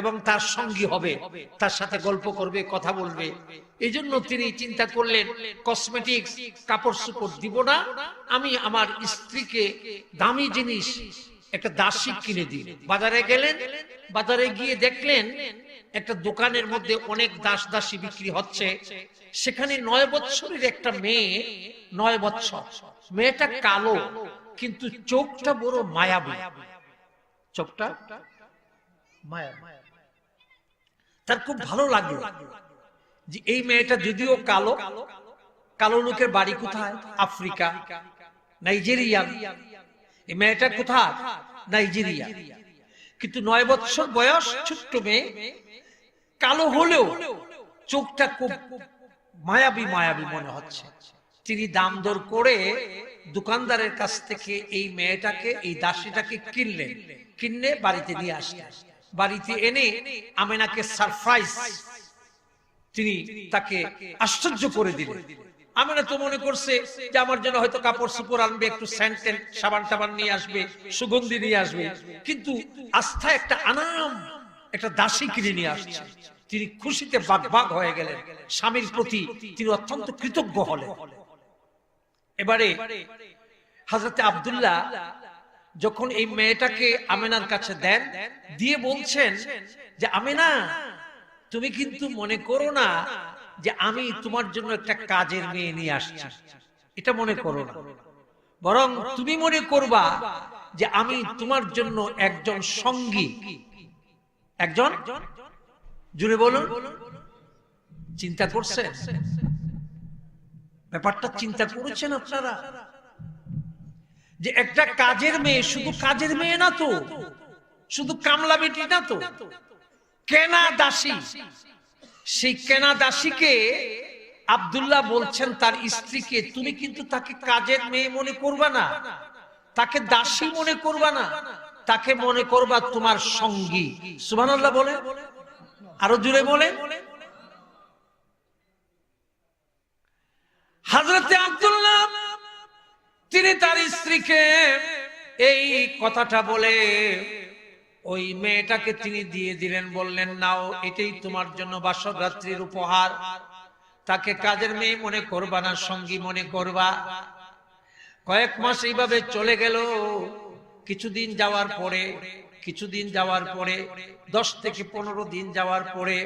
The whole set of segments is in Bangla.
এবং তার সঙ্গী হবে, তার সাথে গল্প করবে, কথা বলবে। এই জন্য তিনি চিন্তা করলেন কসমেটিক্স, কাপড় চোপড় দিব না, আমি আমার স্ত্রীকে দামি জিনিস একটা দাসী কিনে দিই। বাজারে গেলেন, বাজারে গিয়ে দেখলেন একটা দোকানের মধ্যে অনেক দাস দাসী বিক্রি হচ্ছে। সেখানে 9 বছরের একটা মেয়ে, 9 বছর, মেয়েটা কালো কিন্তু চোখটা বড় মায়াবী, চোখটা মায়া। তার খুব ভালো লাগলো যে এই মেয়েটা যদিও কালো, কালো লোকের বাড়ি কোথায়? Africa, Nigeria. এই মেয়েটা কোথায়? নাইজেরিয়া। কিন্তু 9 বছর বয়স, ছোট্ট মেয়ে, কালো হলেও চোখটা খুব মায়াবী মায়াবী মনে হচ্ছে। তিনি দাম দর করে দোকানদারের কাছ থেকে এই মেয়েটাকে, এই দাসীটাকে কিনলেন। কিনে বাড়িতে নিয়ে আসলেন। বাড়িতে এনে আমেনাকে সারপ্রাইজ, তিনি তাকে আশ্চর্য করে দিলেন। আমেনা তো মনে করছে যে আমার জন্য হয়তো কাপড় চোপড় আনবে, একটু স্যান্ট সাবান টাবান নিয়ে আসবে, সুগন্ধি নিয়ে আসবে, কিন্তু আস্থা একটা আনাম একটা দাসী কিনে নিয়ে আসছে। তিনি খুশিতে বাগবাগ হয়ে গেলেন, স্বামীর প্রতি তিনি অত্যন্ত কৃতজ্ঞ হলেন। এবারে হযরত আব্দুল্লাহ যখন এই মেয়েটাকে আমেনার কাছে দেন, দিয়ে বলছেন যে আমেনা, তুমি কিন্তু মনে করো না যে আমি তোমার জন্য একটা কাজের মেয়ে নিয়ে আসছি, এটা মনে করো না, বরং তুমি মনে করবা যে আমি তোমার জন্য একজন সঙ্গী, একজন, জুড়ে বলুন, চিন্তা করছেন ব্যাপারটা? চিন্তা করেছেন আপনারা যে একটা কাজের মেয়ে, শুধু কাজের মেয়ে না তো, শুধু কামলা বেটি না তো, কেনা দাসী। সেই কেনা দাসীকে আব্দুল্লাহ বলছেন তার স্ত্রীকে, তুমি কিন্তু তাকে কাজের মেয়ে মনে করবা না, তাকে দাসী মনে করবা না, তাকে মনে করবা তোমার সঙ্গী। সুবহানাল্লাহ বলে, আরো জোরে বলে। হযরতে আব্দুল্লাহ তিনি তার স্ত্রীকে এই কথাটা বলে ওই মেয়েটাকে তিনি দিয়ে দিলেন, বললেন নাও, এটাই তোমার জন্য বাসর রাত্রির উপহার। তাকে কাজের মেয়ে মনে করবা না, সঙ্গী মনে করবা। কয়েক মাস এইভাবে চলে গেল। কিছুদিন যাওয়ার পরে 10 থেকে 15 দিন যাওয়ার পরে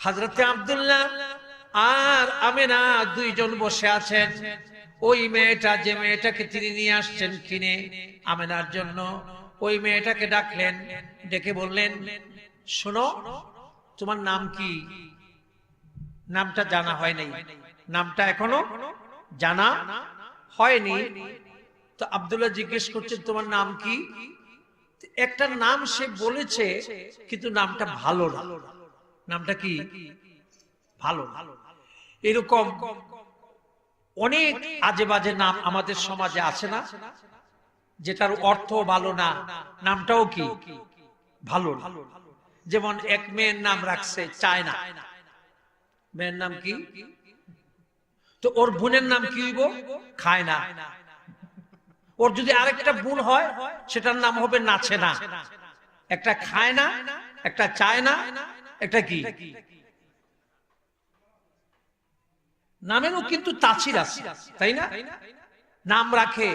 হযরতে আব্দুল্লাহ আর আমেনা দুইজন বসে আছেন। ওই মেয়েটা, যে মেয়েটাকে তিনি নিয়ে আসছেন কিনে আমেনার জন্য, ওই মেয়েটাকে ডাকলেন, ডেকে বললেন, শোনো, তোমার নাম কি? নামটা জানা হয় নাই, নামটা এখনো জানা হয়নি। তো আব্দুল্লাহ জিজ্ঞেস করছেন তোমার নাম কি? একটা নাম সে বলেছে, কিন্তু নামটা ভালো না। নামটা কি? ভালো। এরকম অনেক আজে বাজে নাম আমাদের সমাজে আছে না, যেটার অর্থ ভালো না, নামটাও কি ভালো না। যেমন এক মেয়ের নাম রাখছে চায়না, মেয়ের নাম কি? তো ওর বোনের নাম কি হইব? খায় না। ওর যদি আরেকটা বোন হয়, সেটার নাম হবে নাচে না। একটা খায় না, একটা চায় না, একটা কি? নামেরও কিন্তু তাছির আছে, তাই না? নাম রাখে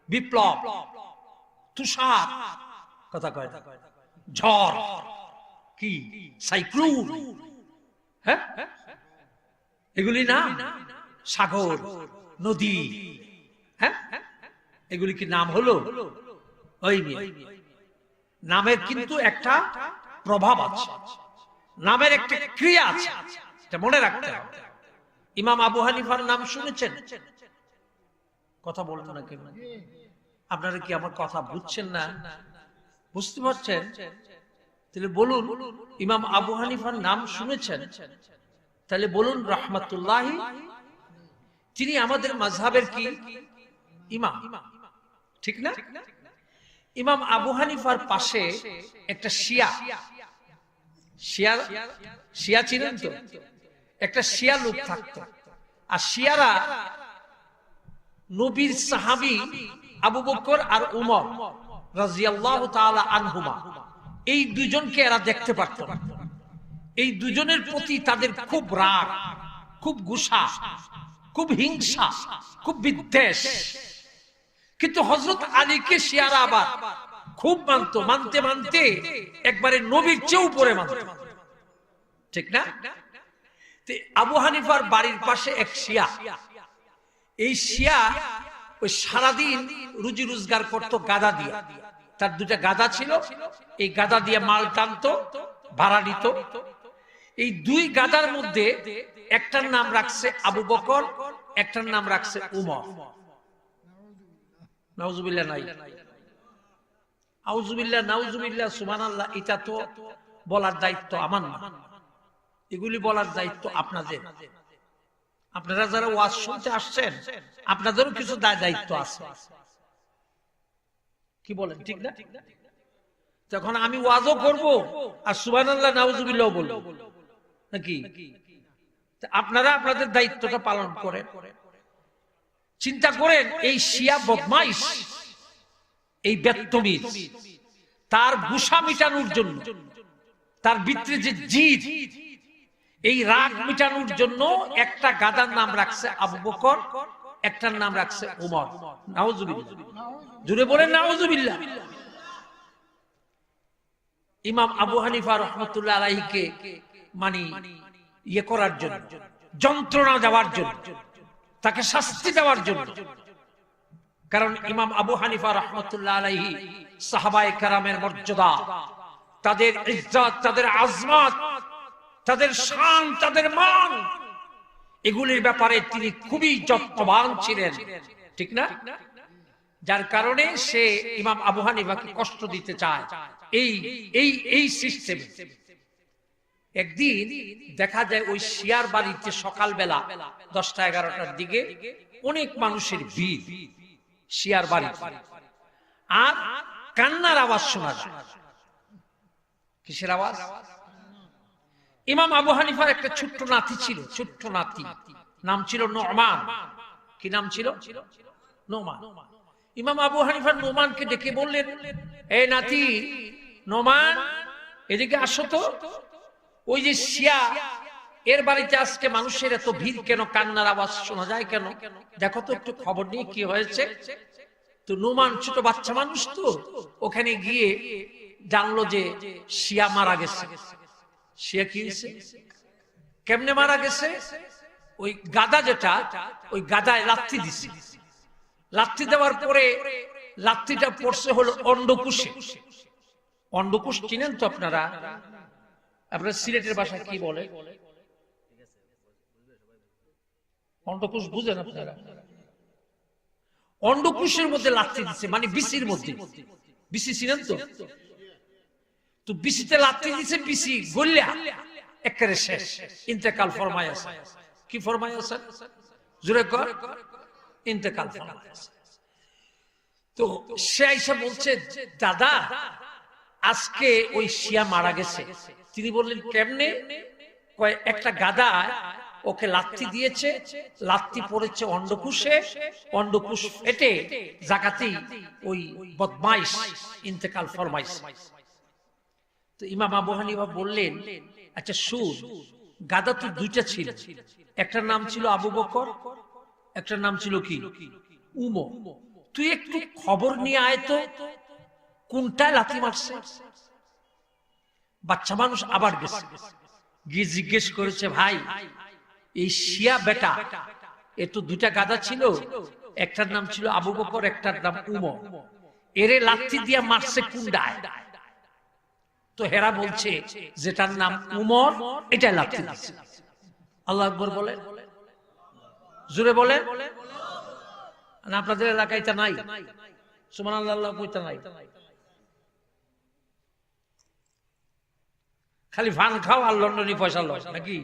বিপ্লব, তুষার, কথা কয়, ঝড়, কি সাইক্লোন, হ্যাঁ, এগুলি নাম। সাগর, নদী, হ্যাঁ, এগুলি কি নাম হলো? ওই নামের কিন্তু একটা প্রভাব আছে, নামের একটা ক্রিয়া আছে, এটা মনে রাখতে হবে। ইমাম আবু হানিফার নাম শুনেছেন? কথা বলতো না কেন? আপনারা কি আমার কথা বুঝছেন না? বুঝতে পারছেন? তাহলে বলুন, ইমাম আবু হানিফার নাম শুনেছেন? তাহলে বলুন রাহমাতুল্লাহি। তিনি আমাদের মাযহাবের কি ইমাম, ঠিক না? ইমাম আবু হানিফার পাশে একটা শিয়া ছিলেন তো, একটা শিয়া লোক থাকতো। আর শিয়ারা নবীর সাহাবী আবু বকর আর উমর রাদিয়াল্লাহু তাআলা আনহুমা, এই দুজনকে এরা দেখতে পারত না। এই দুজনের প্রতি তাদের খুব রাগ, খুব গুসা, খুব হিংসা, খুব বিদ্বেষ। কিন্তু হযরত আলীকে শিয়ারা আবার খুব মানত, মানতে মানতে একবারে নবীর চেয়ে উপরে মানত, ঠিক না? আবু হানিফার বাড়ির পাশে এক শিয়া, এই শিয়া ওই সারাদিন রুজি রোজগার করতো গাদা দিয়ে। তার দুটা গাদা ছিল, এই গাদা দিয়ে মাল টানতো, ভাড়া নিত। এই দুই গাদার মধ্যে একটার নাম রাখছে আবু বকর, একটার নাম রাখছে উমর। নাউজুবিল্লাহ নাই, আউজুবিল্লাহ, নাউজুবিল্লাহ, সুবহানাল্লাহ। এটা তো বলার দায়িত্ব আমার না, এগুলি বলার দায়িত্ব আপনাদের। আপনারা যারা ওয়াজ শুনতে আসছেন, আপনাদেরও কিছু দায়িত্ব আছে, কি বলেন, ঠিক না? তখন আমি ওয়াজও করব আর সুবহানাল্লাহ নাউজুবিল্লাহ বলবো নাকি? আপনারা আপনাদের দায়িত্বটা পালন করেন। চিন্তা করেন, এই শিয়া বদমাইশ, এই বেত্তমিজ, তার গুসা মিটানোর জন্য, তার ভিতরে যে জিদ, এই রাগ মিটানোর জন্য একটা গাদার নাম রাখছে আবু বকর, একটার নাম রাখছে উমর। নাউজুবিল্লাহ, জুড়ে বলেন নাউজুবিল্লাহ। ইমাম আবু হানিফা রাহমাতুল্লাহ আলাইহিকে মানে ইয়ে করার জন্য, যন্ত্রণা দেওয়ার জন্য, তাকে শাস্তি দেওয়ার জন্য। কারণ ইমাম আবু হানিফা রাহমাতুল্লাহ আলাইহি সাহাবায়ে কেরামের মর্যাদা, তাদের ইজ্জত, তাদের আজমত, তাদের শান, তাদের মান, এগুলির ব্যাপারে তিনি খুবই যত্নবান ছিলেন, ঠিক না? যার কারণে সে ইমাম আবু হানিফাকে কষ্ট দিতে চায় এই সিস্টেমে। একদিন দেখা যায় ওই শিয়ার বাড়িতে সকালবেলা 10টা-11টার দিকে অনেক মানুষের ভিড় শিয়ার বাড়িতে, আর কান্নার আওয়াজ শোনা যায়। কিসের আওয়াজ? ইমাম আবু হানিফার একটা ছোট্ট নাতি ছিল, ছোট্ট নাতি, নাম ছিল নোমান। কি নাম ছিল? নোমান। ইমাম আবু হানিফা নোমানকে ডেকে বললেন, এই নাতি নোমান, এদিকে আসো তো। ওই যে শিয়া, এর বাড়িতে আজকে মানুষের এত ভিড় কেন, কান্নার আওয়াজ শোনা যায় কেন, দেখো তো একটু খবর নিয়ে কি হয়েছে। তো নোমান ছোট বাচ্চা মানুষ, তো ওখানে গিয়ে জানলো যে শিয়া মারা গেছে। শিয়া কি হয়েছে, কেমনে মারা গেছে? ওই গাদা যেটা, ওই গাদায় লাথি দিছে। লাথি দেওয়ার পরে লাথিটা পড়ছে হলো অন্ডকুশে। অন্ডকুশ চিনেন তো আপনারা? আপনারা সিলেটের ভাষায় কি বলে? অন্ডকুশ বুঝেন আপনারা? অন্ডকুশের মধ্যে লাথি দিছে, মানে বিসির মধ্যে। বিসি চিনেন তো? তো বিসিতে লাথি দিছে, বিসি গলিয়া একেবারে শেষ, ইন্তেকাল ফরমায় আছে। কি ফরমায় আছে? জোরে কর, ইন্তেকাল ফরমায় আছে। তো সে আইসা বলছে, দাদা আজকে ওই শিয়া মারা গেছে। তিনি বললেন, কেমনে? কয়, একটা গাদা ওকে লাথি দিয়েছে, লাথি পড়েছে অন্ডকুশে, অন্ডকুশ ফেটে জাকাতেই ওই বদমাইশ ইন্তেকাল ফরমাইছে। তো ইমাম আবু হানিফা বললেন, আচ্ছা শুন, গাদা তো দুইটা ছিল, একটার নাম ছিল আবু বকর, একটার নাম ছিল কি উমর। তুই একটু খবর নিয়ে আয় তো, কোনটায় লাথি মারছে। বাচ্চা মানুষ আবার গেছে, গিয়ে জিজ্ঞেস করেছে, ভাই এই শিয়া বেটা, এর তো দুইটা গাদা ছিল, একটার নাম ছিল আবু বকর, একটার নাম উমর, এরে লাথি দিয়া মারছে কোনটায়? তো হেরা বলছে, যেটার নাম উমর এটা লাথি দিচ্ছে। আল্লাহু আকবার বলে, জোরে বলে। আপনাদের এলাকায় এটা নাই? সুবহানাল্লাহ কইতা নাই, খালি ফান খাও আর লন্ডনি পয়সা লয় নাকি?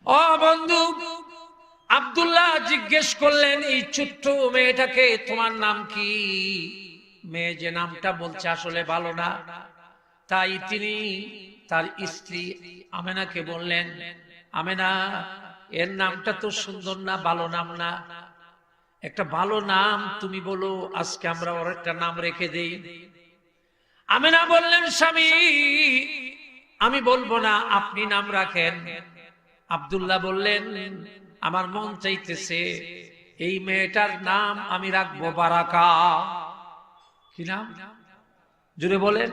ও বন্ধু, আব্দুল্লাহ জিজ্ঞেস করলেন এই ছোট্ট মেয়েটাকে, তোমার নাম কি? মেয়ে যে নামটা বলছে আসলে ভালো না, তাই তিনি তার স্ত্রী আমেনাকে বললেন, আমেনা এর নামটা তো সুন্দর না, ভালো নাম না। একটা ভালো নাম তুমি বলো, আজকে আমরা ওর একটা নাম রেখে দেই। আমেনা বললেন, স্বামী আমি বলবো না, আপনি নাম রাখেন। আব্দুল্লাহ বললেন, আমার মন চাইতেছে এই মেয়েটার নাম আমি রাখবো বারাকা। কি নাম? জুড়ে বলেন।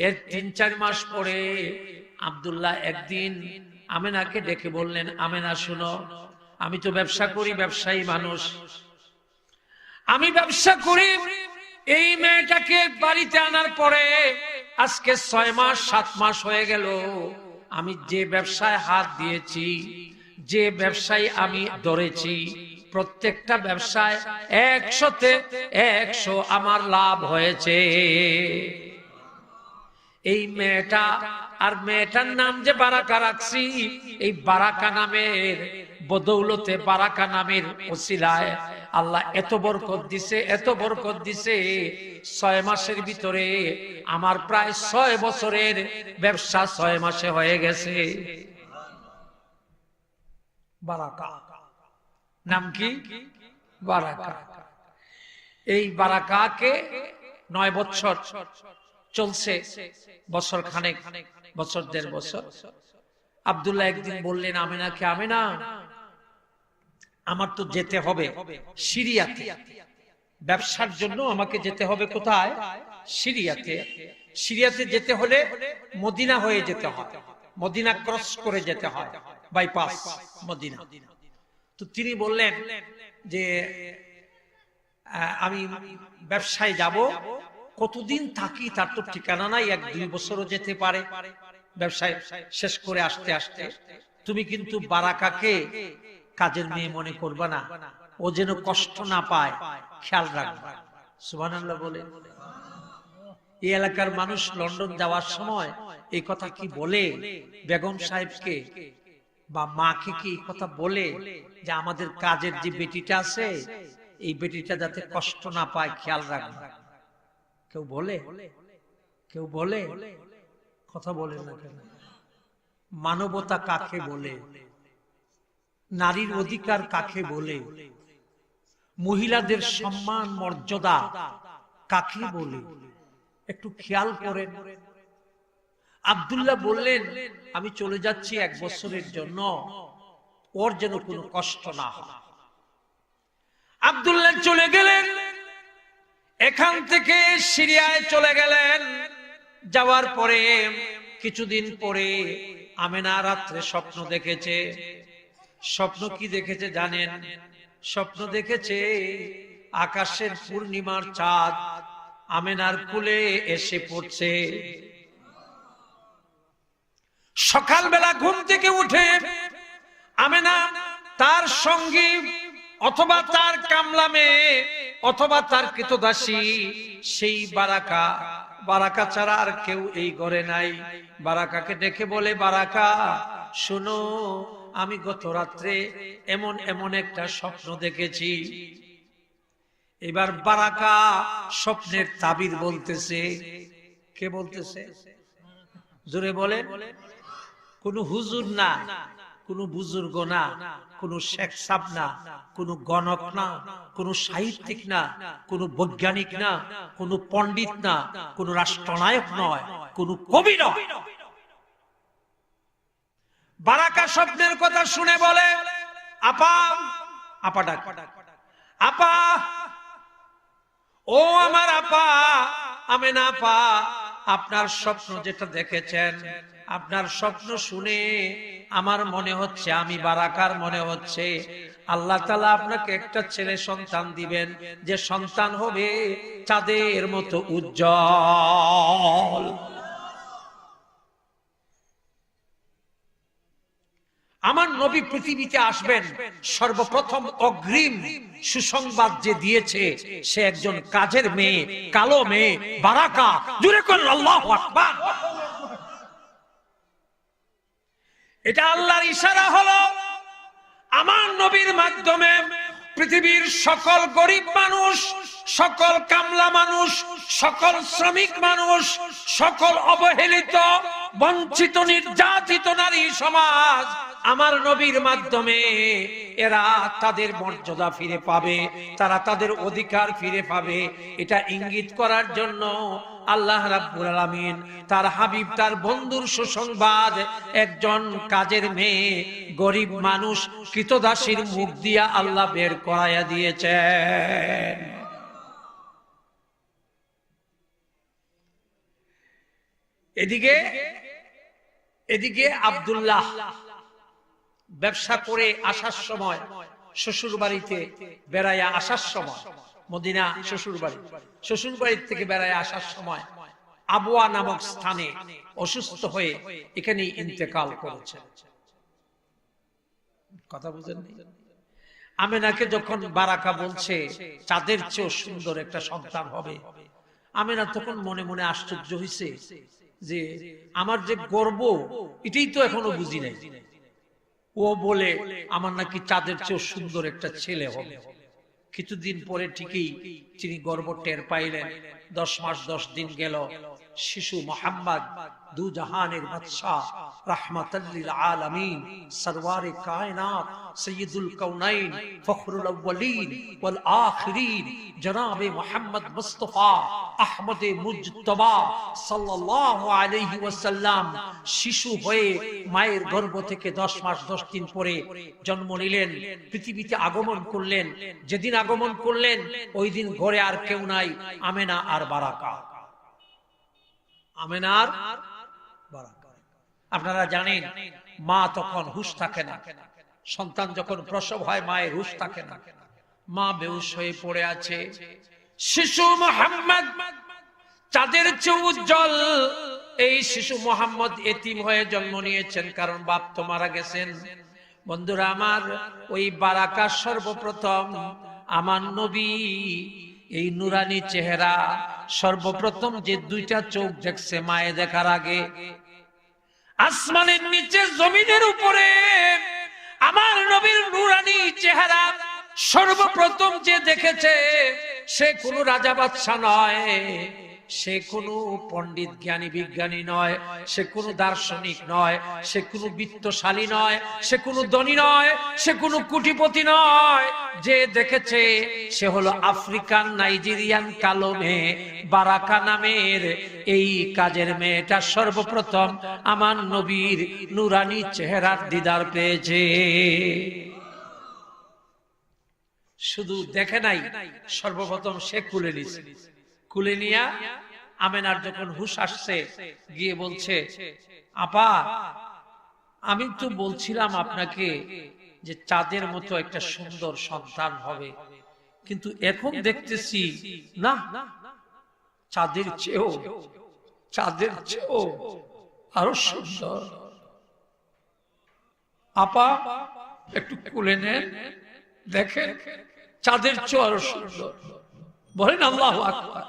এর ৩-৪ মাস পরে আব্দুল্লাহ একদিন আমেনাকে ডেকে বললেন, আমেনা শুনো, আমি তো ব্যবসা করি, ব্যবসায়ী মানুষ, আমি ব্যবসা করি। এই মেয়েটাকে বাড়িতে আনার পরে আজকে ৬ মাস ৭ মাস হয়ে গেল, আমি যে ব্যবসায় হাত দিয়েছি, যে ব্যবসায় আমি ধরেছি, প্রত্যেকটা ব্যবসায় ১০০তে ১০০ আমার লাভ হয়েছে। এই মেয়েটা আর মেয়েটার নাম যে বারাকা রাখছি, এই বারাকা নামের বদৌলতে, বারাকা নামের ওসিলায় আল্লাহ এত বরকত দিছে, এত বরকত দিছে। ৬ মাসের ভিতরে আমার প্রায় ৬ বছরের ব্যবসা ৬ মাসে হয়ে গেছে। বারাকা নাম কি? বারাকা। এই বারাকাকে ৯ বছর চলছে, বছর খানেক, বছর ১.৫ বছর। আব্দুল্লাহ একদিন বললেন আমেনাকে, আমেনা আমার তো যেতে হবে সিরিয়াতে, ব্যবসার জন্য আমাকে যেতে হবে। কোথায়? সিরিয়াতে। সিরিয়াতে যেতে হলে মদিনা হয়ে যেতে হয়, মদিনা ক্রস করে যেতে হয়, বাইপাস মদিনা। তো তিনি বললেন যে আমি ব্যবসায় যাব, কতদিন থাকি তার তো ঠিকানা নাই, ১-২ বছরও যেতে পারে ব্যবসায় শেষ করে আসতে আসতে। তুমি কিন্তু বারাকাকে কাজের মেয়ে মনে করবা না, ও যেন কষ্ট না পায়, খেয়াল রাখবা। সুবহানাল্লাহ বলে। এই এলাকার মানুষ লন্ডন যাওয়ার সময় এই কথা কি বলে বেগম সাহেবকে বা মাকে, কি কথা বলে যে আমাদের কাজের যে বেটিটা আছে, এই বেটিটা যাতে কষ্ট না পায়, খেয়াল রাখবা? কেউ বলে? কেউ বলে? কথা বলে না কেন? মানবতা কাকে বলে? নারীর অধিকার কাকে বলে? মহিলাদের সম্মান মর্যাদা কাকে বলে? একটু খেয়াল করেন। আব্দুল্লাহ বললেন, আমি চলে যাচ্ছি ১ বছরের জন্য, ওর যেন কোনো কষ্ট না হয়। আব্দুল্লাহ চলে গেলেন, এখান থেকে সিরিয়ায় চলে গেলেন। যাওয়ার পরে কিছুদিন পরে আমেনা রাত্রে স্বপ্ন দেখেছে। স্বপ্ন কি দেখেছে জানেন? স্বপ্ন দেখেছে আকাশের পূর্ণিমার চাঁদ আমেনার কোলে এসে পড়ছে। সকালবেলা ঘুম থেকে উঠে আমেনা তার সঙ্গী অথবা তার কামলা মেয়ে অথবা তার কৃতদাসী সেই বারাকা, বারাকা ছাড়া আর কেউ এই ঘরে নাই। বারাকাকে ডেকে বলে, বারাকা শোনো, আমি গত রাত্রে এমন এমন একটা স্বপ্ন দেখেছি। এবার বারাকা স্বপ্নের তাবির বলতেছে। কে বলতেছে? জোরে বলে। কোন হুজুর না, কোন বুজুর্গ না, কোন শেখ সাহেব না, কোন গণক না, কোন সাহিত্যিক না, কোন বৈজ্ঞানিক না, কোন পণ্ডিত না, কোন রাষ্ট্রনায়ক নয়, কোন কবি নয়। বারাকা স্বপ্নের কথা শুনে বলে, আপা, আপা ডাক, আপা, ও আমার আপা, আমেনা আপা, আপনার স্বপ্ন যেটা দেখেছেন, আপনার স্বপ্ন শুনে আমার মনে হচ্ছে, আমি বারাকার মনে হচ্ছে আল্লাহ তাআলা আপনাকে একটা ছেলে সন্তান দিবেন, যে সন্তান হবে চাঁদের মতো উজ্জ্বল। আমার নবী পৃথিবীতে আসবেন, সর্বপ্রথম অগ্রিম সুসংবাদ যে দিয়েছে সে একজন কাজের মেয়ে, কালো মেয়ে, বারাকা। জোরে করুন আল্লাহু আকবার। এটা আল্লাহর ইশারা হলো, আমার নবীর মাধ্যমে পৃথিবীর সকল গরিব মানুষ, সকল কামলা মানুষ, সকল শ্রমিক মানুষ, সকল অবহেলিত বঞ্চিত নির্যাতিত নারী সমাজ আমার নবীর মাধ্যমে এরা তাদের মর্যাদা ফিরে পাবে, তারা তাদের অধিকার ফিরে পাবে। এটা ইঙ্গিত করার জন্য আল্লাহ রাব্বুল আলামিন তার হাবিব, তার বন্ধুর সুসংবাদ, একজন কাজের মেয়ে, গরিব মানুষ, কৃতদাসীর মুখ দিয়া আল্লাহ বের করাইয়া দিয়েছেন। এদিকে আব্দুল্লাহ ব্যবসা করে আসার সময়, শ্বশুর বাড়িতে বেড়াইয়া আসার সময়, মদিনা শ্বশুর বাড়ি থেকে বেড়াইয়া আসার সময় আবওয়া নামক স্থানে অসুস্থ হয়ে এখানে ইন্তেকাল করেছে। কথা বুঝেননি? আমেনাকে যখন বারাকা বলছে চাঁদের চেয়েও সুন্দর একটা সন্তান হবে, আমেনা তখন মনে মনে আশ্চর্য হয়েছে যে আমার যে গর্ব এটাই তো এখনো বুঝি নাই। ও বলে আমার নাকি চাঁদের চেয়েও সুন্দর একটা ছেলে হবে। কিছুদিন পরে ঠিকই তিনি গর্ব টের পাইলেন। 10 মাস 10 দিন গেল, শিশু মোহাম্মদ দু জাহানের বাদশাহ, রাহমাতাল লিল আলামিন, সরওয়ারে কায়নাত, সৈয়দুল কাউনাইন, ফখরুল আউয়ালিন ওয়াল আখিরিন, জনাবে মোহাম্মদ মুস্তাফা আহমদে মুজতবা সাল্লাল্লাহু আলাইহি ওয়াসাল্লাম শিশু হয়ে মায়ের গর্ভ থেকে 10 মাস 10 দিন পরে জন্ম নিলেন, পৃথিবীতে আগমন করলেন। যেদিন আগমন করলেন ওই দিন ঘরে আর কেউ নাই, আমেনা আর বারাকা। আমেনার বারাকা। আপনারা জানেন মা তখন হুঁশ থাকে না, সন্তান যখন প্রসব হয় মায়ের হুঁশ থাকে না, মা বেহুশ হয়ে পড়ে আছে। শিশু মোহাম্মদ চাঁদের চেয়ে উজ্জ্বল, এই শিশু মোহাম্মদ এতিম হয়ে জন্ম নিয়েছেন, কারণ বাপ তো মারা গেছেন। বন্ধুরা আমার, ওই বারাকা সর্বপ্রথম আমার নবী, এই নুরানি চেহারা সর্বপ্রথম যে দুইটা চোখ দেখছে মায়ে দেখার আগে, আসমানের নিচে জমিনের উপরে আমার নবীর নুরানি চেহারা সর্বপ্রথম যে দেখেছে সে কোনো রাজা বাদশা নয়, সে কোনো পণ্ডিত জ্ঞানী বিজ্ঞানী নয়, সে কোনো দার্শনিক নয়, সে কোনো বিত্তশালী নয়, সে কোনো ধনী নয়, সে কোনো কোটিপতি নয়। যে দেখেছে সে হলো আফ্রিকান নাইজেরিয়ান কালো মেয়ে বারাকা নামের এই কাজের মেয়েটা সর্বপ্রথম আমার নবীর নুরানি চেহারার দিদার পেয়েছে। শুধু দেখে নাই, সর্বপ্রথম সে খুলে নিছে। খুলে নিয়া আমেনার যখন হুঁশ আসছে গিয়ে বলছে, আপা আমি তো বলছিলাম আপনাকে যে চাঁদের মতো একটা সুন্দর সন্তান হবে, কিন্তু এখন দেখতেছি না, চাঁদের চেয়েও আরো সুন্দর। আপা একটু খুলে নেন, দেখেন চাঁদের চেয়েও আরো সুন্দর। বলেন আল্লাহু আকবার।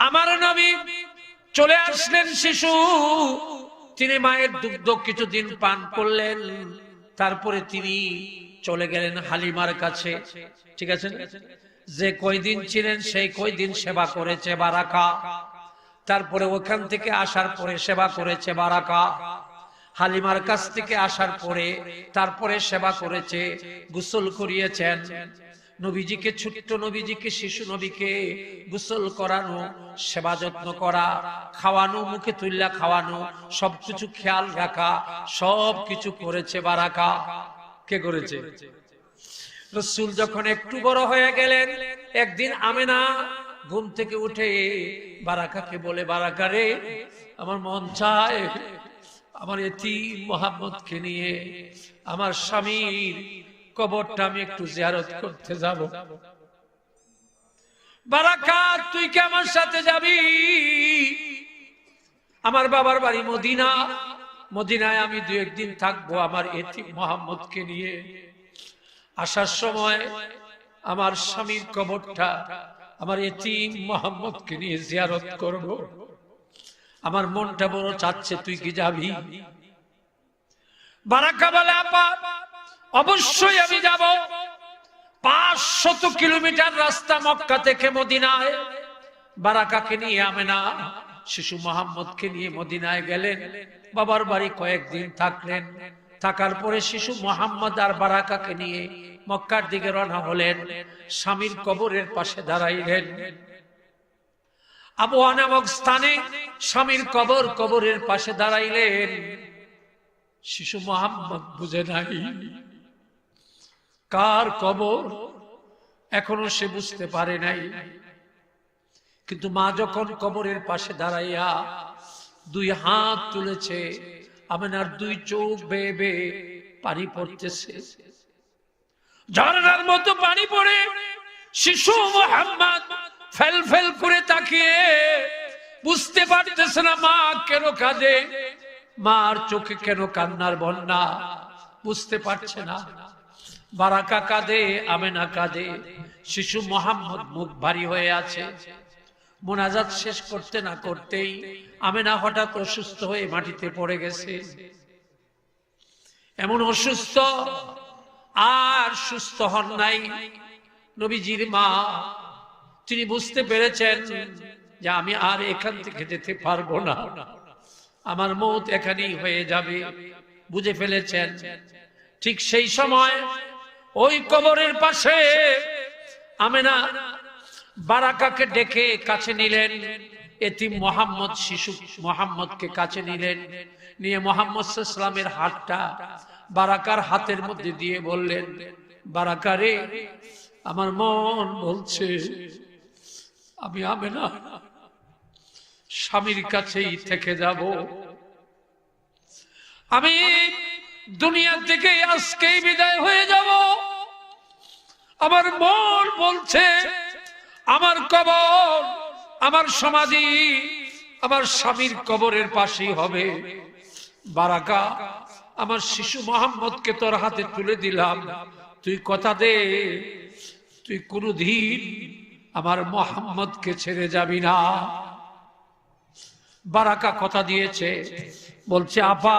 আমার নবী চলে আসলেন শিশু, তিনি মায়ের দুগ্ধ কিছুদিন পান করলেন, তারপরে তিনি চলে গেলেন হালিমার কাছে। ঠিক আছে, যে কয়দিন ছিলেন সেই কয়দিন সেবা করেছে বারাকা, তারপরে ওখান থেকে আসার পরে সেবা করেছে বারাকা, হালিমার কাছ থেকে আসার পরে তারপরে সেবা করেছে, গোসল করিয়েছেন নবীজিকে, ছোট্ট নবীজিকে, শিশু নবীকে গোসল করানো, সেবা যত্ন করা, খাওয়ানো, মুখে তুল্লা খাওয়ানো, সবকিছু খেয়াল রাখা, সবকিছু করেছে বারাকা। কে করেছে? রাসূল যখন একটু বড় হয়ে গেলেন, একদিন আমেনা ঘুম থেকে উঠে বারাকাকে বলে, বারাকা রে, আমার মন চায় আমার এতিম মুহাম্মদকে নিয়ে আমার স্বামীর কবরটা আমি একটু জিয়ারত করতে যাব। বারাকা তুই কি আমার সাথে যাবি? আমার বাবার বাড়ি মদিনা, মদিনায় আমি 2-1 দিন থাকবো আমার এতিম মুহাম্মদকে নিয়ে। আসার সময় আমার স্বামীর কবরটা আমার এতিম মুহাম্মদকে নিয়ে জিয়ারত করব। আমার মনটা বড় চাচ্ছে, তুই কি যাবি? বারাকা বলে, আপা অবশ্যই আমি যাব। 500 কিলোমিটার রাস্তা মক্কা থেকে মদিনায়। বারাকাকে নিয়ে আমেনা শিশু মোহাম্মদকে নিয়ে মদিনায় গেলেন। বাবার বাড়ি কয়েকদিন থাকলেন। থাকার পরে শিশু মোহাম্মদ আর বারাকাকে নিয়ে মক্কার দিকে রওনা হলেন। স্বামীর কবরের পাশে দাঁড়াইলেন। আবওয়া নামক স্থানে স্বামীর কবরের পাশে দাঁড়াইলেন। শিশু মোহাম্মদ বুঝে নাই কার কবর, এখনো সে বুঝতে পারে নাই। কিন্তু মা যখন কবরের পাশে দাঁড়াইয়া 2 হাত তুলেছে, আমেনার 2 চোখ বেয়ে বেয়ে পানি পড়তেছে, ঝর্ণার মতো পানি পড়ে। শিশু মোহাম্মদ ফেল ফেল করে তাকিয়ে বুঝতে পারতেছে না মা কেন কাঁদে, মার চোখে কেন কান্নার বন্যা, বুঝতে পারছে না। বারাকা কাঁদে, আমেনা কাঁদে, শিশু মোহাম্মদ মুখ ভারী হয়ে আছে। মোনাজাত শেষ করতে না করতেই আমেনা হঠাৎ অসুস্থ হয়ে মাটিতে পড়ে গেছে। এমন অসুস্থ, আর সুস্থ হন নাই নবীজির মা। তিনি বুঝতে পেরেছেন যে আমি আর এখান থেকে যেতে পারবো না, আমার মওত এখানেই হয়ে যাবে, বুঝে ফেলেছেন। ঠিক সেই সময় ওই কবরের পাশে আমেনা বারাকাকে ডেকে কাছে নিলেন। এতিম মোহাম্মদ শিশু মোহাম্মদকে কাছে নিলেন, নিয়ে মোহাম্মদ সাল্লাল্লাহু আলাইহি ওয়াসাল্লামের হাতটা বারাকার হাতের মধ্যে দিয়ে বললেন, বারাকা রে, আমার মন বলছে আমি আমেনা স্বামীর কাছেই থেকে যাব। আমি দুনিয়া থেকে আজকেই বিদায় হয়ে যাব। আমার মন বলছে আমার কবর, আমার সমাধি আমার স্বামীর কবরের পাশেই হবে। বারাকা, আমার শিশু মোহাম্মদকে তোর হাতে তুলে দিলাম, তুই কথা দে তুই কোনদিন আমার মোহাম্মদকে ছেড়ে যাবি না। বারাকা কথা দিয়েছে, বলছে আপা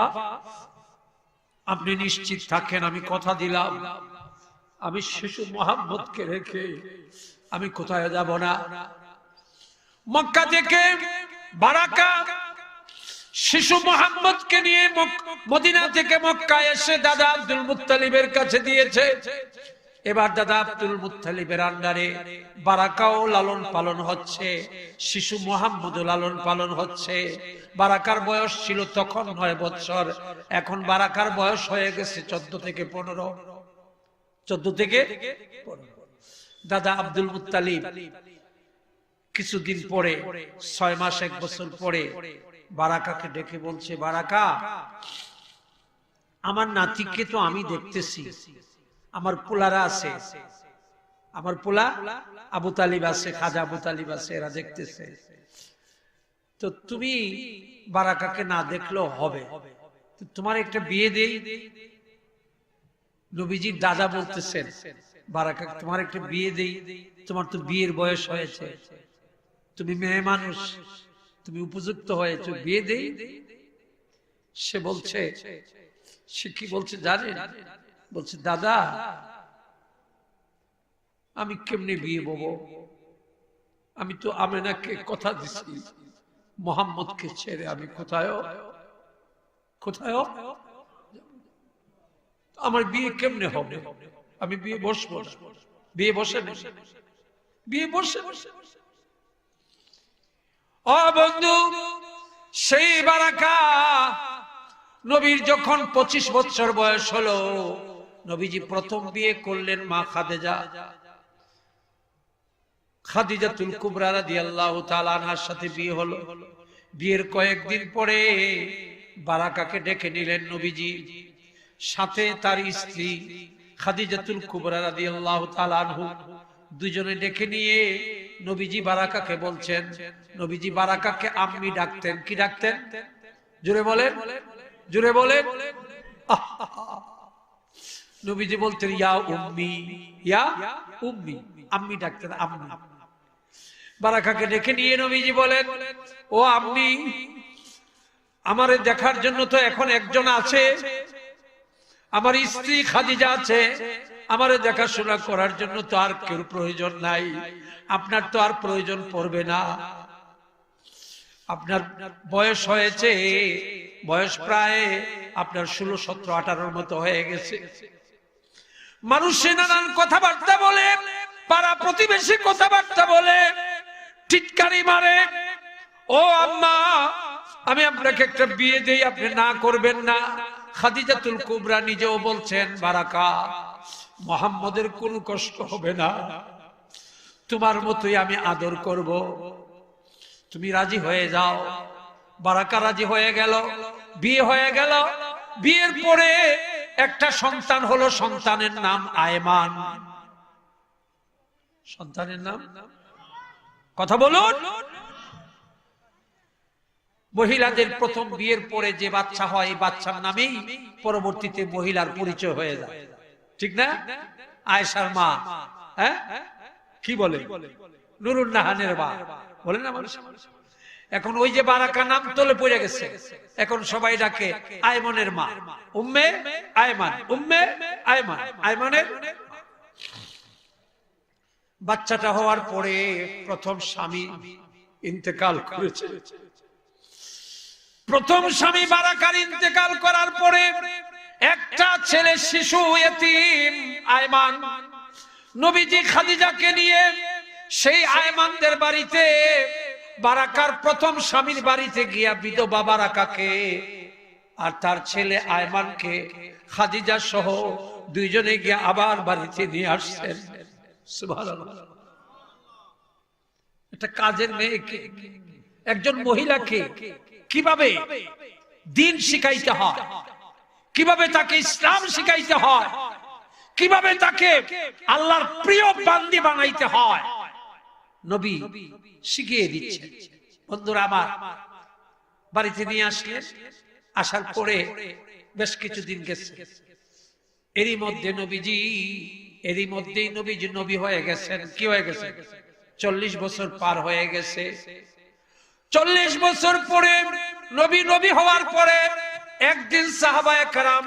আপনি নিশ্চিত থাকেন, আমি কথা দিলাম আমি শিশু মোহাম্মদকে রেখে আমি কোথায় যাব না। মক্কা থেকে বারাকা শিশু মোহাম্মদকে নিয়ে মদিনা থেকে মক্কায় এসে দাদা আব্দুল মুত্তালিবের কাছে দিয়েছে। এবার দাদা আব্দুল মুত্তালিবের আন্ডারে বারাকাও লালন পালন হচ্ছে, শিশু মোহাম্মদও লালন পালন হচ্ছে। বারাকার বয়স ছিল তখন 9 বছর, এখন বারাকার বয়স হয়ে গেছে 14 থেকে 15। 14 থেকে 15। দাদা আব্দুল মুত্তালিব কিছুদিন পরে, 6 মাস 1 বছর পরে বারাকাকে ডেকে বলছে, বারাকা আমার নাতিকে তো আমি দেখতেছি, আমার পোলারা আছে, আমার পোলা আবু তালিব আছে, খাজা আবু তালিব আছে, এরা দেখতেছে, তো তুমি বারাকাকে না দেখলেও হবে, তোমার একটা বিয়ে দেই। নবীজির দাদা বলতেছেন, বারাকা তোমার একটা বিয়ে দেই, তোমার তো বিয়ের বয়স হয়েছে, তুমি মেয়ে মানুষ, তুমি উপযুক্ত হয়েছে, বিয়ে দেই। সে বলছে, সে কি বলছে জানেন? বলছে দাদা আমি কেমনে বিয়ে বলবো, আমি তো আমেনাকে কথা দিছি মোহাম্মদকে ছেড়ে আমি কোথায় কোথায় আমার বিয়ে কেমনে হবে, আমি বিয়ে বসবো না, বিয়ে বসে বিয়ে বসে। ও বন্ধু, সেই বারাকা নবীর যখন 25 বছর বয়স হলো, নবীজি প্রথম বিয়ে করলেন মা খাদিজা, খাদিজাতুল কুবরা রাদিয়াল্লাহু তাআলা আনহার সাথে বিয়ে হলো। বিয়ের কয়েকদিন পরে বারাকাকে ডেকে নিলেন নবীজি, সাথে তার স্ত্রী খাদিজাতুল কুবরা রাদিয়াল্লাহু তাআলা আনহু, দুজনে ডেকে নিয়ে নবীজি বারাকাকে বলছেন, নবীজি বারাকাকে আম্মি ডাকতেন। কি ডাকতেন? জোরে বলেন, জোরে বলেন। নবীজি বলতেন ইয়া উম্মি, ইয়া উম্মি, আম্মি ডাকতেন, আম্মি। বারাকাকে ডেকে নিয়ে নবীজি বলেন, ও আম্মি, আমারে দেখার জন্য তো এখন একজন আছে, আমার স্ত্রী খাদিজা আছে, আমারে দেখাশোনা করার জন্য তো আর কেউ প্রয়োজন নাই, আপনার তো আর প্রয়োজন পড়বে না, আপনার বয়স হয়েছে, বয়স প্রায় আপনার 16, 17, 18 মতো হয়ে গেছে। মানুষে নানান কথাবার্তা বলে, পাড়া প্রতিবেশী কথাবার্তা বলে, টিটকারি মারে। ও আম্মা, আমি আপনাকে একটা বিয়ে দেই, আপনি না করবেন না? খাদিজাতুল কুবরা নিজেও বলছেন, বারাকা, মুহাম্মদের কোনো কষ্ট হবে না, তোমার মতোই আমি আদর করব, তুমি রাজি হয়ে যাও। বারাকা রাজি হয়ে গেল, বিয়ে হয়ে গেল। বিয়ের পরে একটা সন্তান হলো, সন্তানের নাম আয়মান। সন্তানের নাম, কথা বলুন। মহিলাদের প্রথম বিয়ের পরে যে বাচ্চা হয়, এই বাচ্চার নামেই পরবর্তীতে মহিলার পরিচয় হয়ে যায়, ঠিক না? আয়েশার মা, হ্যাঁ, কি বলে, নুরুন নাহানের মা বলে না মানুষ। এখন ওই যে বারাকা নাম তোলে পড়ে গেছে, এখন সবাই ডাকে আয়মানের মা, উম্মে আয়মান, উম্মে আয়মান, আয়মানের। বাচ্চাটা হওয়ার পরে প্রথম স্বামী ইন্তেকাল করেছে। প্রথম স্বামী বারাকার ইন্তেকাল করার পরে একটা ছেলে শিশু এতিম আয়মান, নবীজি খাদিজাকে নিয়ে সেই আয়মানদের বাড়িতে, বারাকার প্রথম স্বামীর বাড়িতে গিয়া বিধবা বারাকাকে আর তার ছেলে আয়মানকে খাদিজা সহ দুইজনে গিয়া আবার বাড়িতে নিয়ে আসছেন। সুবহানাল্লাহ। একটা কাজের মেয়েকে, একজন মহিলাকে কিভাবে দিন শিখাইতে হয়, কিভাবে তাকে ইসলাম শিখাইতে হয়, কিভাবে তাকে আল্লাহর প্রিয় বান্দি বানাইতে হয়, নবী শিখিয়ে দিচ্ছেন। বন্ধুরা আমার, বাড়িতে নিয়ে আসলেন। আসার পরে বেশ কিছুদিন গেছে। এরই মধ্যেই নবীজি নবী হয়ে গেছেন। কি হয়ে গেছে? 40 বছর পার হয়ে গেছে। 40 বছর পরে নবী হওয়ার পরে একদিন সাহাবায়ে কেরাম,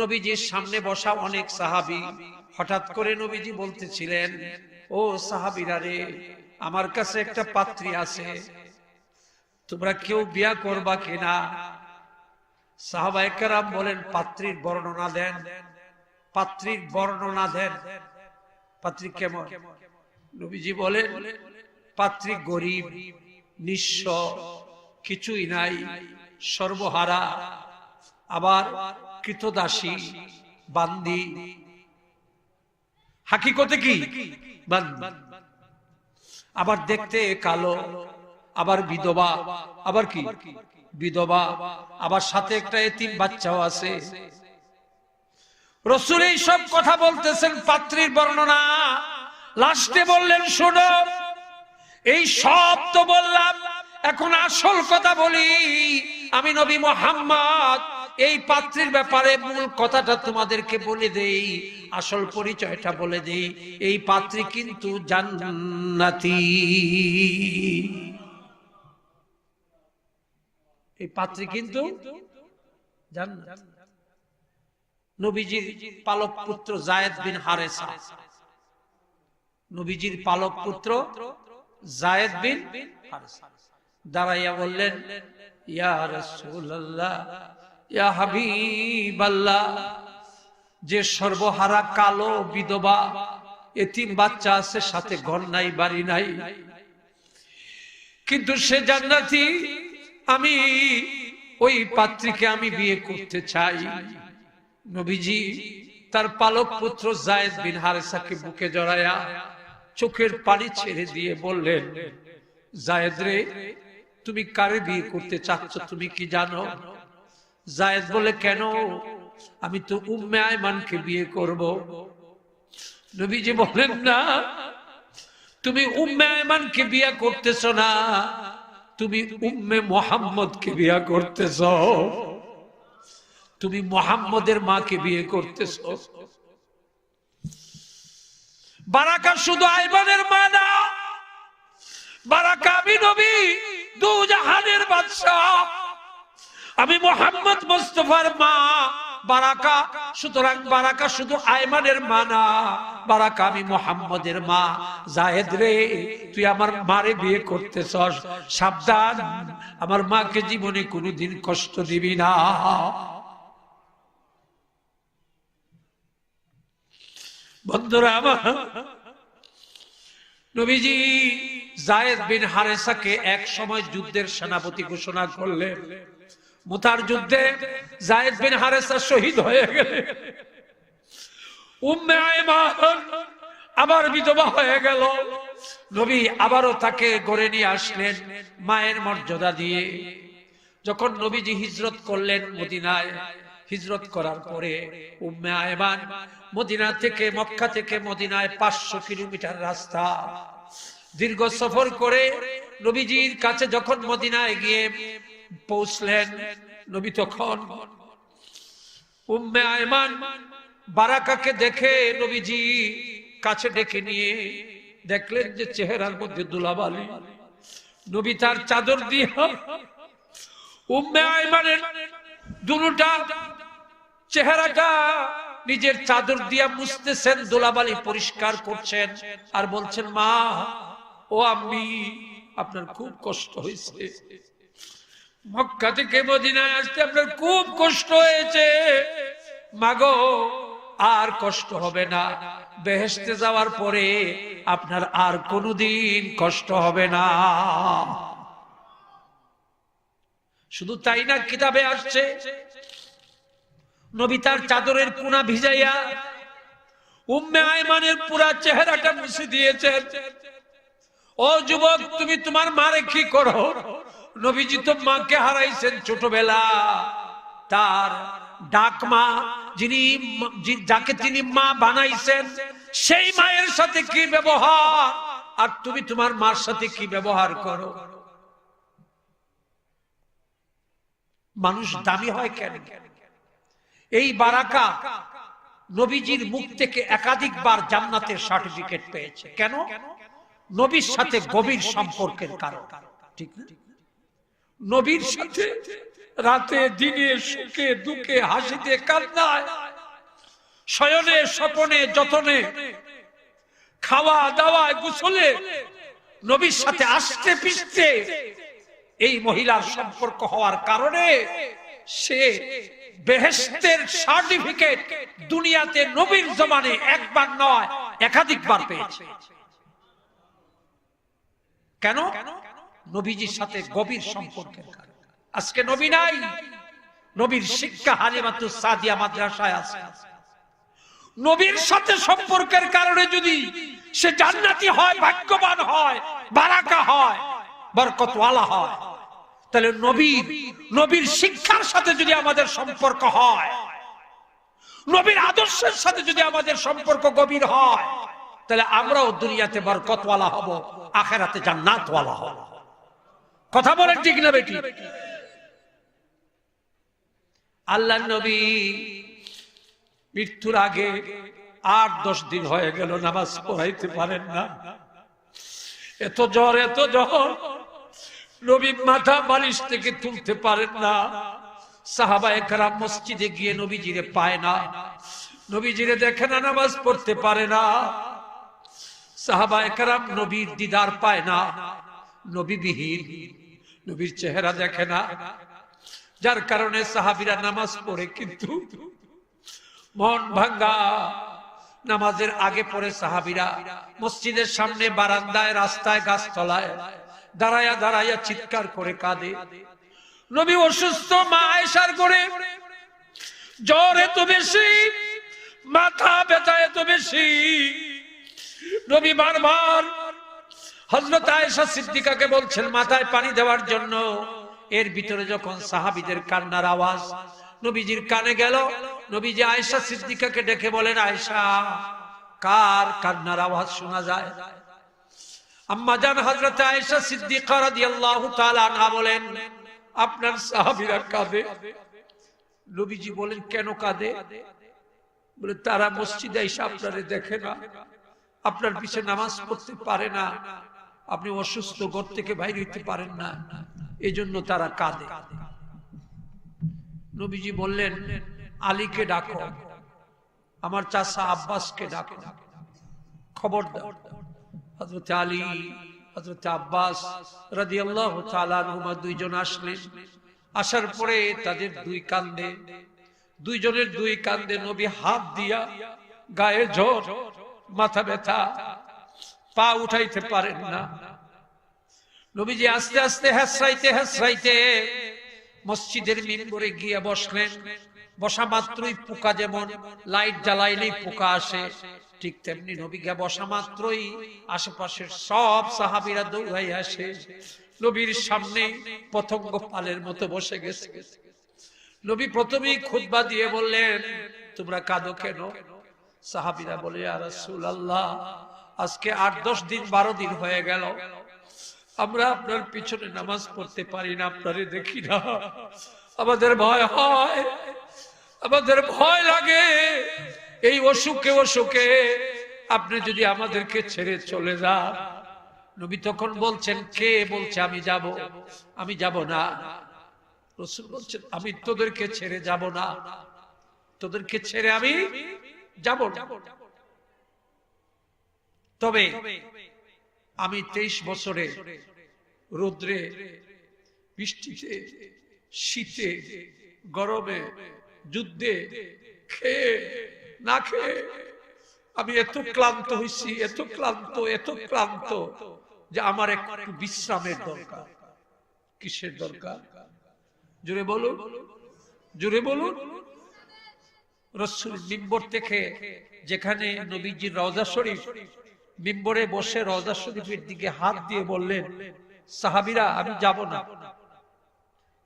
নবীজির সামনে বসা অনেক সাহাবী, হঠাৎ করে নবীজি বলতেছিলেন, ও সাহাবীরা রে, আমার কাছে একটা পাত্রী আছে, তোমরা কেউ বিয়া করবা কিনা? সাহাবায়ে কেরাম বলেন, পাত্রীর বর্ণনা দেন, পাত্রীর বর্ণনা দেন, পাত্রী কেমন? নবীজি বলেন, পাত্রী গরিব, নিঃস্ব, কিছুই নাই, সর্বহারা, আবার কৃতদাসী, বান্দি। হাকিকতে কি? বান্দি। আবার দেখতে কালো, আবার বিধবা, আবার কি বিধবা, আবার সাথে একটা এতিম বাচ্চাও আছে। রাসূল এই সব কথা বলতেছেন, পাত্রীর বর্ণনা। লাস্টে বললেন, শোনো, এই সব তো বললাম, এখন আসল কথা বলি। আমি নবী মুহাম্মদ এই পাত্রীর ব্যাপারে মূল কথাটা তোমাদেরকে বলে দেই, আসল পরিচয়টা বলে দেই। এই পাত্রী কিন্তু জান্নাতি। এই পাত্রী কিন্তু জান্নাত। নবীজির পালক পুত্র যায়েদ বিন হারেসা, নবীজির পালক পুত্র যায়েদ বিন হারেসা দাঁড়াইয়া বললেন, ইয়া রাসূলুল্লাহ, ইয়া হাবিবাল্লাহ, যে সর্বহারা, কালো, বিধবা, এতিম বাচ্চা আছে, সাথে ঘর নাই, বাড়ি নাই, কিন্তু সে জান্নাতি, আমি ওই পাত্রীকে আমি বিয়ে করতে চাই। নবীজি তার পালক পুত্র যায়েদ বিন হারেসাকে বুকে জড়ায়া চোখের পানি ছেড়ে দিয়ে বললেন, যায়েদ রে, তুমি কারে বিয়ে করতে চাচ্ছ তুমি কি জানো? যায়েদ বলে, কেন? আমি তো উম্মে আয়মানকে বিয়ে করব। নবীজি বলেন, না, তুমি উম্মে আয়মানকে বিয়ে করতেছ না, তুমি উম্মে মুহাম্মদকে বিয়ে করতেছ, তুমি মুহাম্মদের মাকে বিয়ে করতেছ। বারাকা শুধু আয়মানের মা না, বারাকা আমি নবী, দু জাহানের বাদশা, আমি মুহাম্মদ মুস্তাফার মা। বারাকা সুতরাং বারাকা শুধু আয়মানের মা না, বারাকা আমি মুহাম্মদের মা। জায়েদ রে, তুই আমার মারে বিয়ে করতেছস, সাবধান, আমার মাকে জীবনে কোনোদিন কষ্ট দিবি না। বন্ধুরা আমার, নবীজি জায়েদ বিন হারেসাকে এক সময় যুদ্ধের সেনাপতি ঘোষণা করলেন। মুতার যুদ্ধে জায়েদ বিন হারেসা শহীদ হয়ে গেলেন। উম্মে আয়মান আবার বিধবা হয়ে গেল। নবী আবারও তাকে গড়ে নিয়ে আসলেন মায়ের মর্যাদা দিয়ে। যখন নবীজি হিজরত করলেন মদিনায়, হিজরত করার পরে উম্মে আয়মান মদিনা থেকে, মক্কা থেকে মদিনায় 500 কিলোমিটার রাস্তা, দীর্ঘ সফর করে নবীজির কাছে যখন মদিনায় গিয়ে পৌঁছলেন, নবী তখন উম্মে আয়মান বারাকাকে দেখে নবীজি কাছে ডেকে নিয়ে দেখলেন যে চেহারার মধ্যে ধুলাবালি। নবী তার চাদর দিয়ে উম্মে আয়মানের দুটা চেহারাটা নিজের চাদর দিয়া মুছতেছেন, ধুলাবালি পরিষ্কার করছেন আর বলছেন, মা ও আম্মি, আপনার খুব কষ্ট হয়েছে, মক্কা থেকে মদিনায় আসতে আপনার খুব কষ্ট হয়েছে। মাগো, আর কষ্ট হবে না, বেহেশতে যাওয়ার পরে আপনার আর কোনোদিন কষ্ট হবে না। শুধু তাই না, কিতাবে আসছে নবী তার চাদরের কোনা ভিজাইয়া উম্মে আয়মানের পুরা চেহারাটা মুছে দিয়েছেন। ও যুবক, তুমি তোমার মারে কি করো? নবীজি তো মাকে হারাইছেন ছোটবেলা, তার ডাক মা, যাকে তিনি মা বানাইছেন, সেই মায়ের সাথে কি ব্যবহার, আর তুমি তোমার মার সাথে কি ব্যবহার করো? মানুষ দামি হয় কেন? এই বারাকা নবীজির মুখ থেকে একাধিকবার জান্নাতের সার্টিফিকেট পেয়েছে। কেন? নবীর সাথে গভীর সম্পর্কের কারণ। ঠিক না? নবীর সাথে রাতে দিনে, সুখে দুঃখে, হাসিতে কান্নায়, শয়নে স্বপনে যতনে, খাওয়া দাওয়ায় গোসলে নবীর সাথে আসতে পিছতে এই মহিলার সম্পর্ক হওয়ার কারণে সে বেহেশতের সার্টিফিকেট দুনিয়াতে নবীর জমানে একবার নয় একাধিকবার পেয়েছে। কেন? নবীজির সাথে গভীর সম্পর্কের কারণে। আজকে নবী নাই, নবীর শিক্ষা হালিমাতুস সাদিয়া মাদ্রাসায় আছে। নবীর সাথে সম্পর্কের কারণে যদি সে জান্নাতি হয়, ভাগ্যবান হয়, বারাকা হয়, বরকতওয়ালা হয়, তাহলে নবীর শিক্ষার সাথে যদি আমাদের সম্পর্ক হয়, নবীর আদর্শের সাথে যদি আমাদের সম্পর্ক গভীর হয়, তাহলে আমরাও দুনিয়াতে বরকতওয়ালা হব, আখিরাতে জান্নাতওয়ালা হব। কথা বলেন ঠিক না বেটি? আল্লাহর নবী মৃত্যুর আগে 8-10 দিন হয়ে গেল নামাজ পড়াইতে পারেন না। এত জ্বর, এত জ্বর, নবী মাথা বালিশ থেকে তুলতে পারেন না। সাহাবায়ে কেরাম মসজিদে গিয়ে নবীজিরে পায় না, নবীজিরে দেখে না, নামাজ পড়তে পারে না। সাহাবায়ে কেরাম নবীর দিদার পায় না, নবীবিহীন, নবীর চেহারা দেখে না। যার কারণে সাহাবীরা নামাজ পড়ে কিন্তু মন ভাঙ্গা। নামাজের আগে পড়ে সাহাবীরা মসজিদের সামনে, বারান্দায়, রাস্তায়, গাছতলায় দাঁড়ায়া দাঁড়াইয়া চিৎকার করে কাঁদে। নবী অসুস্থ, মা আয়েশার করে জ্বর এত বেশি, মাথা ব্যথা এত বেশি, নবী বারবার হযরত আয়েশা সিদ্দিকাকে বলছেন মাথায় পানি দেওয়ার জন্য। এর ভিতরে যখন সাহাবীদের কান্নার আওয়াজ নবীজির কানে গেল, নবীজি আয়েশা সিদ্দিকাকে ডেকে বলেন, আয়েশা, কার কান্নার আওয়াজ শোনা যায়? আম্মা জান হযরত আয়েশা সিদ্দিকা রাদিয়াল্লাহু তাআলা আনহা বলেন, আপনার সাহাবীরা কাঁদে। নবীজি বলেন, কেন কাঁদে? বলে, তারা মসজিদে এসে আপনারে দেখে না, আপনার পিছে নামাজ পড়তে পারে না, আপনি অসুস্থ, ঘর থেকে বাইরে হইতে পারেন না, এজন্য তারা কাঁদে। নবীজি বললেন, আলীকে ডাকো। আমার চাচা আব্বাসকে ডাকো, খবর দাও। হযরত আলী, হযরত আব্বাস রাদিয়াল্লাহু তাআলা আনহুমা দুইজন আসলেন। আসার পরে তাদের দুইজনের দুই কান্দে নবী হাত দিয়া, গায়ে জ্বর, মাথা ব্যথা, পা উঠাইতে পারেন না। নবীজি আস্তে আস্তে হেসরাইতে মসজিদের মিম্বরে গিয়ে বসলেন। বসা মাত্রই পোকা যেমন লাইট জ্বালাইলেই পোকা আসে, ঠিক তেমনি নবী গিয়ে বসা মাত্রই আশেপাশের সব সাহাবীরা দৌড়াই আসে, নবীর সামনে পতঙ্গ পালের মতো বসে গেছে। নবী প্রথমেই খুতবা দিয়ে বললেন, তোমরা কাঁদো কেন? সাহাবীরা বলে, ইয়া রাসূলুল্লাহ, আজকে 8-10 দিন 12 দিন হয়ে গেল আমরা আপনার পিছনে নামাজ পড়তে পারি না, আপনারে দেখি না, আমাদের ভয় হয়, আমাদের ভয় লাগে। এই অসুখে আপনি যদি আমাদেরকে ছেড়ে চলে যান। নবী তখন বলছেন, কে বলছে আমি যাব না? রাসূল বলছেন, আমি তোদেরকে ছেড়ে যাব না, তোদেরকে ছেড়ে আমি যাব না। তবে আমি 23 বছরে রোদ্রে, বৃষ্টিতে, শীতে, গরমে, যুদ্ধে, খেয়ে না খেয়ে আমি এত ক্লান্ত হয়েছি, এত ক্লান্ত যে আমার একটু বিশ্রামের দরকার। কিসের দরকার? জোরে বলুন। রাসূল মিম্বর থেকে, যেখানে নবীজির রওজা শরীফ, মিম্বরে বসে রওজা শরীফের দিকে হাত দিয়ে বললেন, সাহাবীরা আমি যাব না,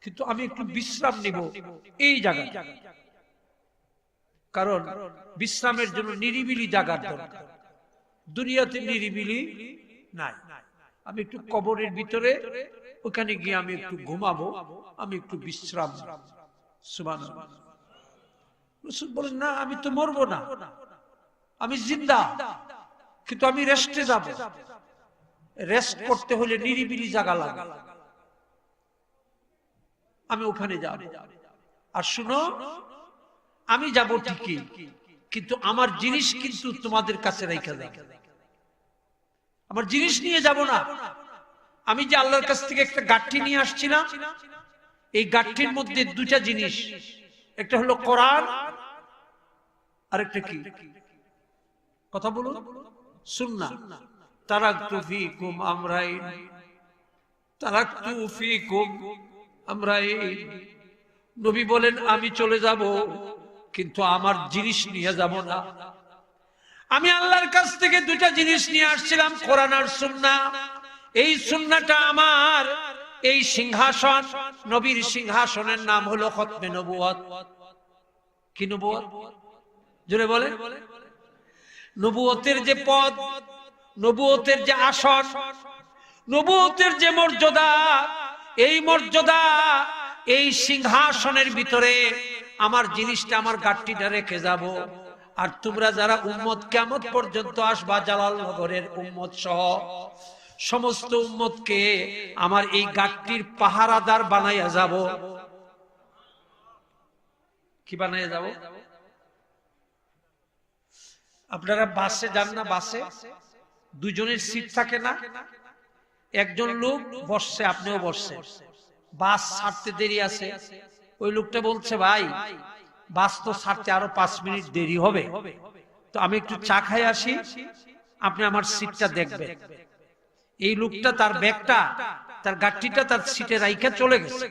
কিন্তু আমি একটু বিশ্রাম নিব এই জায়গায়। কারণ বিশ্রামের জন্য নিরিবিলি জায়গার দরকার। দুনিয়াতে নিরিবিলি নাই। আমি একটু কবরের ভিতরে, ওখানে গিয়ে আমি একটু ঘুমাবো, আমি একটু বিশ্রাম। সুবহানাল্লাহ। রাসূল বলেন, না, আমি তো মরবো না, আমি জিন্দা, কিন্তু আমি রেস্টে যাব। রেস্ট করতে হলে নিরিবিলি জায়গা লাগে, আমি ওখানে যাব। আর শুনো, আমি যাব ঠিকই, কিন্তু আমার জিনিস কিন্তু তোমাদের কাছে রেখে দাও। আমার জিনিস নিয়ে যাব না। আমি যে আল্লাহর কাছ থেকে একটা গাঠি নিয়ে আসছিলাম, এই গাঠির মধ্যে দুটা জিনিস, একটা হলো কোরআন, আর একটা কি? কথা বলুন। সুন্নাহ। তারাকতু ফীকুম আমরাইন। নবী বলেন, আমি চলে যাব, কিন্তু আমার জিনিস নিয়ে যাব না। আমি আল্লাহর কাছ থেকে দুটা জিনিস নিয়ে আসছিলাম, কোরআন আর সুন্নাহ। এই সুন্নাহটা আমার, এই সিংহাসন, নবীর সিংহাসনের নাম হলো খতমে নবুয়ত। কি নবুয়ত? জোরে বলে। নবুয়তের যে পদ, নবুয়তের যে আসন, নবুয়তের যে মর্যাদা, এই মর্যাদা, এই সিংহাসনের ভিতরে আমার জিনিসটা, আমার গাঠটিটা রেখে যাব। আর তোমরা যারা উম্মত কিয়ামত পর্যন্ত আসবা, জালালনগরের উম্মত সহ সমস্ত উম্মতকে আমার এই গাঠটির পাহারাদার বানাইয়া যাব। কি বানাইয়া যাব? আপনারা বাসে যান না, বাসে দুজনের সিট থাকে না, একজন লোক বসছে, আপনিও বসছেন, বাস ছাড়তে দেরি আছে। ওই লোকটা বলছে, ভাই বাস তো ছাড়তে আরো 5 মিনিট দেরি হবে, তো আমি একটু চা খাই আসি, আপনি আমার সিটটা দেখবেন। এই লোকটা তার ব্যাগটা, তার গাড়িটা তার সিটে রাইখা চলে গেছে।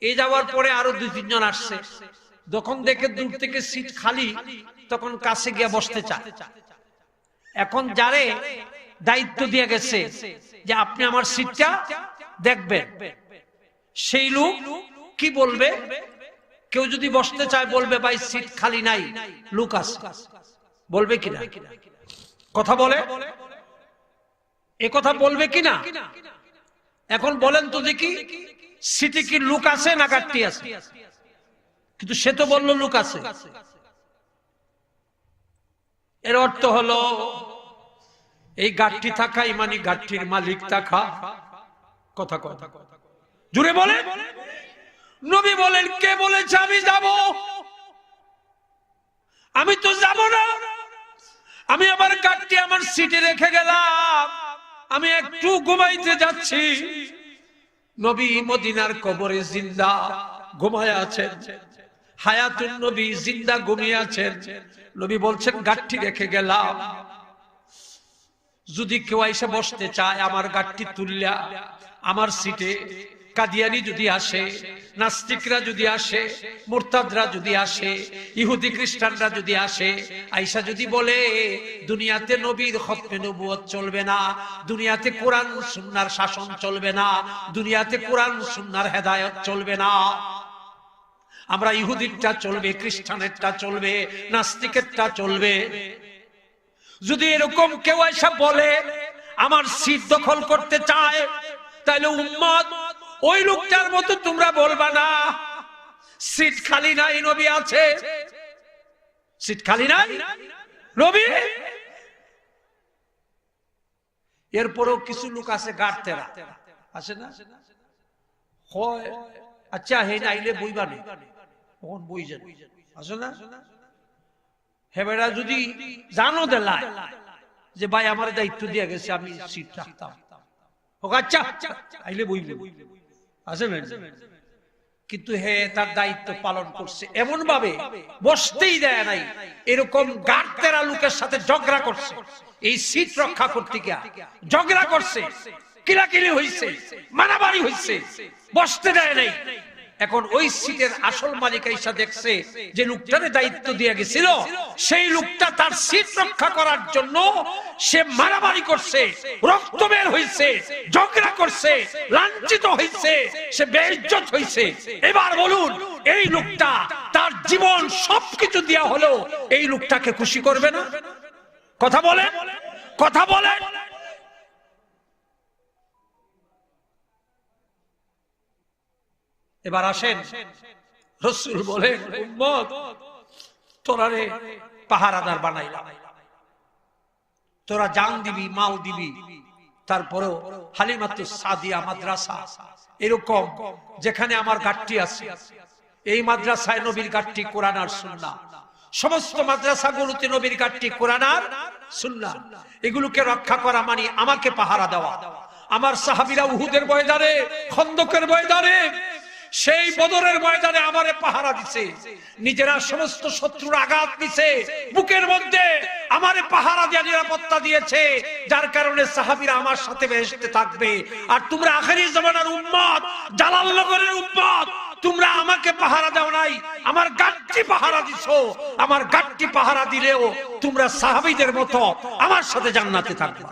এই যাওয়ার পরে আরো 2-3 জন আসছে, যখন দেখে দূর থেকে সিট খালি, তখন কাছে গিয়ে বসতে চায়। এখন যারে দায়িত্ব দিয়ে গেছে যে আপনি আমার সিটটা দেখবেন, সেই লোক কি বলবে? কেউ যদি বসতে চায় বলবে, ভাই সিট খালি নাই, লোক আছে, বলবে কিনা? কথা বলে, এ কথা বলবে কিনা? এখন বলেন তো দেখি, সিটে কি লোক আছে না গাড়ি আছে? কিন্তু সে তো বললো লোক আছে। এর অর্থ হলো এই গাড়ি থাকা মানে গাড়ির মালিক থাকা। কথা কথা জুড়ে বলে। নবী বলেন, কে বলেছে আমি যাব? আমি তো যাব না, আমি আমার গাড়িটি আমার সিটে রেখে গেলাম, আমি একটু ঘুমাইতে যাচ্ছি। নবী মদিনার কবরে জিন্দা ঘুমায় আছেন, হায়াতুন নবী জিন্দা ঘুমিয়ে আছেন। নবী বলছেন গাড়িটি রেখে গেলাম, যদি কেউ এসে বসতে চায় আমার গাড়িটি তুললা আমার সিটে, কাদিয়ানি যদি আসে, নাস্তিকরা যদি আসে, মুরতাদরা যদি আসে, ইহুদি খ্রিস্টানরা যদি আসে, আয়েশা যদি বলে দুনিয়াতে নবীর খতমে নবুয়ত চলবে না, দুনিয়াতে কোরআন সুন্নাহর শাসন চলবে না, দুনিয়াতে কোরআন সুন্নাহর হেদায়েত চলবে না, আমরা ইহুদিরটা চলবে, খ্রিস্টানেরটা চলবে, নাস্তিকেরটা চলবে। যদি এরকম কেউ এসে বলে আমার সিট দখল করতে চায়, তাহলে উম্মত ওই লোকটার মতো তোমরা বলবা না সিট খালি নাই, নবী আছে। সিট খালি নাই, নবী। এরপরেও কিছু লোক আছে গাড়তেরা, আছে না? হয় আচ্ছা হে নাইলে বইবা নেই, তখন বই যান, আছে না? হেবেরা যদি জানো দেলায় যে ভাই আমার দায়িত্ব দিয়ে গেছে, আমি সিট রাখতাম, আচ্ছা আইলে বইবে, আছে না? কিন্তু হে তার দায়িত্ব পালন করছে, এমন ভাবে বসতেই দেয় নাই। এরকম গাড়তেরা লোকের সাথে ঝগড়া করছে, এই সিট রক্ষা করতে গিয়া ঝগড়া করছে, কিলাকিলি হইছে, মারামারি হইছে, বসতে দেয় নাই। এখন ওই সিটের আসল মালিক এসে দেখছে যে লোকটারে দায়িত্ব দিয়ে গেছিল, সেই লোকটা তার সিট রক্ষা করার জন্য সে মারামারি করছে, রক্ত বের হইছে, ঝগড়া করছে, লাঞ্ছিত হইছে, সে বেইজ্জত হইছে। এবার বলুন এই লোকটা তার জীবন সবকিছু দেয়া হলো, এই লোকটাকে খুশি করবে না? কথা বলেন, কথা বলেন। এবার আসেন, রাসূল বলেন উম্মত তোরারে পাহারাদার বানাইলাম, তোরা জান দিবি, মাল দিবি, তারপরেও হালিমাতুস সাদিয়া মাদ্রাসা এরকম যেখানে আমার গাড়টি আছে, এই মাদ্রাসায় নবীর গাড়টি কোরআন আর সুন্নাহ, সমস্ত মাদ্রাসাগুলোতে নবীর গাড়টি কোরআন আর সুন্নাহ, এগুলোকে রক্ষা করা মানে আমাকে পাহারা দেওয়া। আমার সাহাবীরা উহুদের ময়দানে, খন্দকের ময়দানে, সেই বদরের ময়দানে আমারে পাহারা দিছে, নিজেরা সমস্ত শত্রুর আঘাত দিছে, বুকের মধ্যে আমারে পাহারা দিয়ে নিরাপত্তা দিয়েছে, যার কারণে সাহাবীরা আমার সাথে বেহেশতে থাকবে। আর তোমরা আখেরি জামানার উম্মত, জালালনগরের উম্মত, তোমরা আমাকে পাহারা দাও নাই, আমার গাড়টি পাহারা দিছো। আমার গাড়টি পাহারা দিলেও তোমরা সাহাবীদের মতো আমার সাথে জান্নাতে থাকবে।